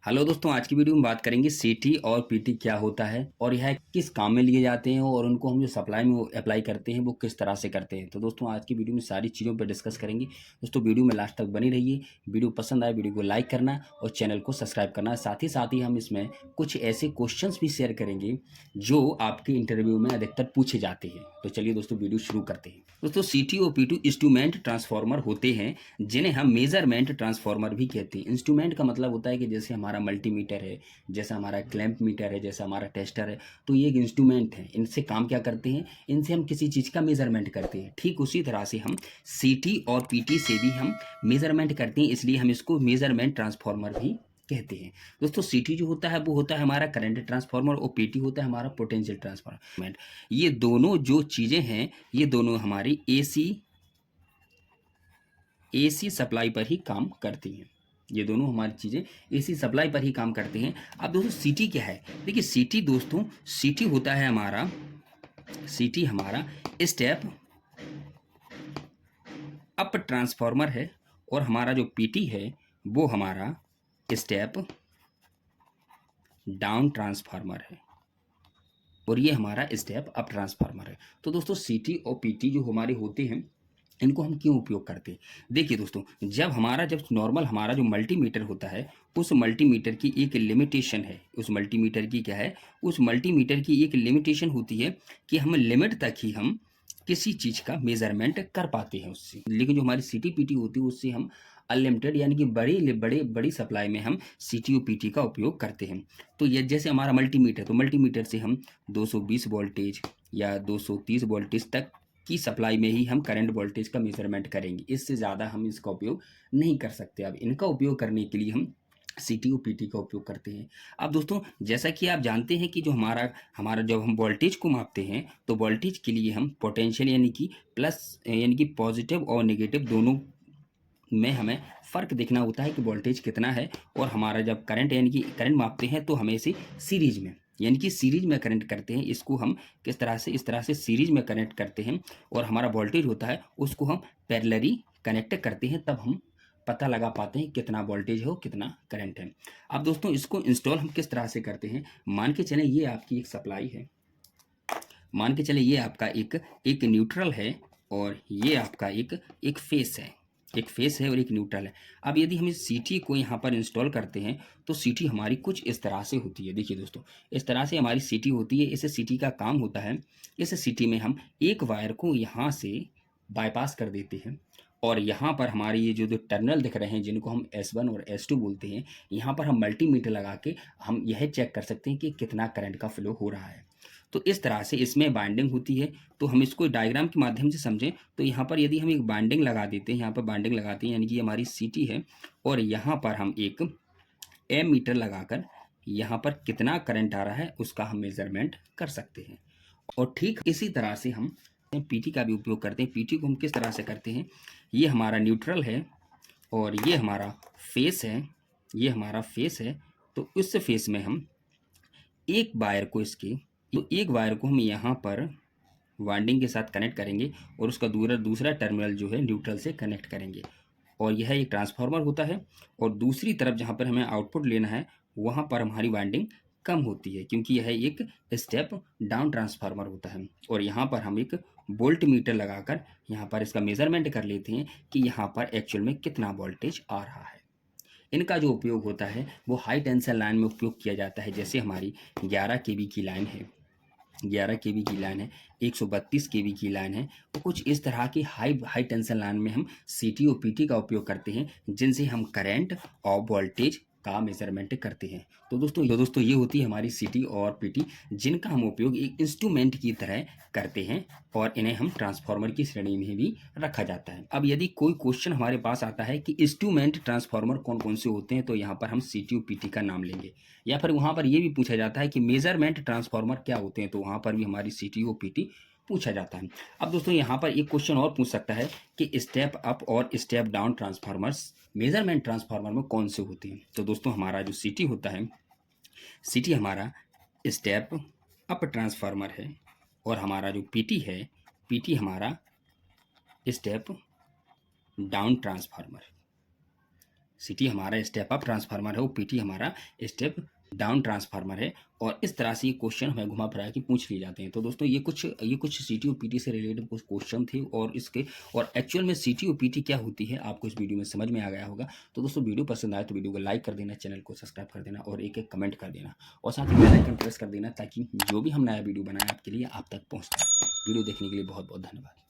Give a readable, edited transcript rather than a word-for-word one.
Hello दोस्तों, आज की वीडियो में बात करेंगे सीटी और पीटी क्या होता है और यह किस काम में लिए जाते हैं और उनको हम जो सप्लाई में अप्लाई करते हैं वो किस तरह से करते हैं। तो दोस्तों आज की वीडियो में सारी चीज़ों पर डिस्कस करेंगे। दोस्तों वीडियो में लास्ट तक बनी रहिए। वीडियो पसंद आए वीडियो को लाइक करना और चैनल को सब्सक्राइब करना। साथ ही हम इसमें कुछ ऐसे क्वेश्चन भी शेयर करेंगे जो आपके इंटरव्यू में अधिकतर पूछे जाते हैं। तो चलिए दोस्तों वीडियो शुरू करते हैं। दोस्तों सीटी और पीटी इंस्ट्रूमेंट ट्रांसफार्मर होते हैं जिन्हें हम मेजरमेंट ट्रांसफार्मर भी कहते हैं। इंस्ट्रूमेंट का मतलब होता है कि जैसे हमारा मल्टीमीटर है, जैसा हमारा क्लैंप मीटर है, जैसा हमारा टेस्टर है, तो ये एक इंस्ट्रूमेंट है। इनसे काम क्या करते हैं? इनसे हम किसी चीज़ का मेजरमेंट करते हैं। ठीक उसी तरह से हम सीटी और पीटी से भी हम मेजरमेंट करते हैं, इसलिए हम इसको मेजरमेंट ट्रांसफार्मर भी कहते हैं। दोस्तों सीटी जो होता है वो होता है हमारा करंट ट्रांसफार्मर और पीटी होता है हमारा पोटेंशियल ट्रांसफार्मर। ये दोनों जो चीज़ें हैं ये दोनों हमारी एसी सप्लाई पर ही काम करती हैं। ये दोनों हमारी चीज़ें एसी सप्लाई पर ही काम करते हैं। अब दोस्तों सीटी क्या है? देखिए सीटी दोस्तों, सीटी होता है हमारा स्टेप अप ट्रांसफार्मर है और हमारा जो पीटी है वो हमारा स्टेप डाउन ट्रांसफार्मर है और ये हमारा स्टेप अप ट्रांसफार्मर है। तो दोस्तों सीटी और पीटी जो हमारे होते हैं इनको हम क्यों उपयोग करते हैं? देखिए दोस्तों, जब नॉर्मल हमारा जो मल्टीमीटर होता है उस मल्टीमीटर की एक लिमिटेशन है। उस मल्टीमीटर की क्या है? उस मल्टीमीटर की एक लिमिटेशन होती है कि हम लिमिट तक ही हम किसी चीज़ का मेजरमेंट कर पाते हैं उससे। लेकिन जो हमारी सीटी पीटी होती है उससे हम अनलिमिटेड यानी कि बड़ी सप्लाई में हम सीटी और पीटी का उपयोग करते हैं। तो ये जैसे हमारा मल्टीमीटर, तो मल्टीमीटर से हम 220 वोल्टेज या 230 वोल्टेज तक की सप्लाई में ही हम करंट वोल्टेज का मेजरमेंट करेंगे। इससे ज़्यादा हम इसका उपयोग नहीं कर सकते। अब इनका उपयोग करने के लिए हम सीटी और पीटी का उपयोग करते हैं। अब दोस्तों जैसा कि आप जानते हैं कि जो हमारा हमारा जब हम वोल्टेज को मापते हैं तो वोल्टेज के लिए हम पोटेंशियल यानी कि प्लस यानी कि पॉजिटिव और नेगेटिव दोनों में हमें फ़र्क देखना होता है कि वोल्टेज कितना है। और हमारा जब करंट यानी कि करंट मापते हैं तो हमें इसे सीरीज में यानी कि सीरीज में कनेक्ट करते हैं। इसको हम किस तरह से? इस तरह से सीरीज में कनेक्ट करते हैं और हमारा वोल्टेज होता है उसको हम पैरेलली कनेक्ट करते हैं, तब हम पता लगा पाते हैं कितना वोल्टेज है और कितना करंट है। अब दोस्तों इसको इंस्टॉल हम किस तरह से करते हैं? मान के चलें ये आपकी एक सप्लाई है, मान के चले ये आपका एक न्यूट्रल है और ये आपका एक फेस है, एक फेस है और एक न्यूट्रल है। अब यदि हम इस सीटी को यहाँ पर इंस्टॉल करते हैं तो सीटी हमारी कुछ इस तरह से होती है। देखिए दोस्तों, इस तरह से हमारी सीटी होती है। इस सीटी का काम होता है, इस सीटी में हम एक वायर को यहाँ से बाईपास कर देते हैं और यहाँ पर हमारे ये जो टर्मिनल दिख रहे हैं जिनको हम S1 और S2 बोलते हैं, यहाँ पर हम मल्टीमीटर लगा के हम यह चेक कर सकते हैं कि कितना करंट का फ्लो हो रहा है। तो इस तरह से इसमें बाइंडिंग होती है। तो हम इसको डायग्राम के माध्यम से समझें तो यहाँ पर यदि हम एक बाइंडिंग लगा देते हैं, यहाँ पर बाइंडिंग लगाते हैं यानी कि हमारी सीटी है और यहाँ पर हम एक एम मीटर लगाकर यहाँ पर कितना करंट आ रहा है उसका हम मेजरमेंट कर सकते हैं। और ठीक इसी तरह से हम पीटी का भी उपयोग करते हैं। पीटी को हम किस तरह से करते हैं? ये हमारा न्यूट्रल है और ये हमारा फेस है, ये हमारा फेस है। तो इस फेस में हम एक वायर को हम यहाँ पर वाइंडिंग के साथ कनेक्ट करेंगे और उसका दूसरा टर्मिनल जो है न्यूट्रल से कनेक्ट करेंगे और यह एक ट्रांसफार्मर होता है। और दूसरी तरफ जहाँ पर हमें आउटपुट लेना है वहाँ पर हमारी वाइंडिंग कम होती है क्योंकि यह एक स्टेप डाउन ट्रांसफार्मर होता है। और यहाँ पर हम एक वोल्ट मीटर लगाकर यहाँ पर इसका मेजरमेंट कर लेते हैं कि यहाँ पर एक्चुअल में कितना वोल्टेज आ रहा है। इनका जो उपयोग होता है वो हाई टेंशन लाइन में उपयोग किया जाता है। जैसे हमारी 11 केवी की लाइन है, 11 केवी की लाइन है, 132 केवी की लाइन है, तो कुछ इस तरह की हाई टेंशन लाइन में हम सीटी और पीटी का उपयोग करते हैं जिनसे हम करंट और वोल्टेज का मेजरमेंट करते हैं। तो दोस्तों ये होती है हमारी सीटी और पीटी जिनका हम उपयोग एक इंस्ट्रूमेंट की तरह करते हैं और इन्हें हम ट्रांसफार्मर की श्रेणी में भी रखा जाता है। अब यदि कोई क्वेश्चन हमारे पास आता है कि इंस्ट्रूमेंट ट्रांसफार्मर कौन कौन से होते हैं तो यहाँ पर हम सीटी और पीटी का नाम लेंगे। या फिर वहाँ पर ये भी पूछा जाता है कि मेजरमेंट ट्रांसफार्मर क्या होते हैं तो वहाँ पर भी हमारी सीटी और पीटी पूछा जाता है। अब दोस्तों यहाँ पर एक क्वेश्चन और पूछ सकता है कि स्टेप अप और step down transformers measurement transformer में कौन से होते हैं? तो दोस्तों हमारा जो सीटी होता है, सीटी हमारा स्टेप अप ट्रांसफार्मर है और हमारा जो पीटी है, पीटी हमारा स्टेप डाउन ट्रांसफार्मर। सिटी हमारा स्टेप अप ट्रांसफार्मर है और पीटी हमारा स्टेप डाउन ट्रांसफार्मर है। और इस तरह से ये क्वेश्चन हमें घुमा फिरा के पूछ लिए जाते हैं। तो दोस्तों ये कुछ सिटी और पीटी से रिलेटेड कुछ क्वेश्चन थे, और इसके और एक्चुअल में सिटी और पीटी क्या होती है आपको इस वीडियो में समझ में आ गया होगा। तो दोस्तों वीडियो पसंद आए तो वीडियो को लाइक कर देना, चैनल को सब्सक्राइब कर देना और एक एक कमेंट कर देना, और साथ ही बेल आइकन प्रेस कर देना ताकि जो भी हम नया वीडियो बनाए आपके लिए आप तक पहुँचता है। वीडियो देखने के लिए बहुत बहुत धन्यवाद।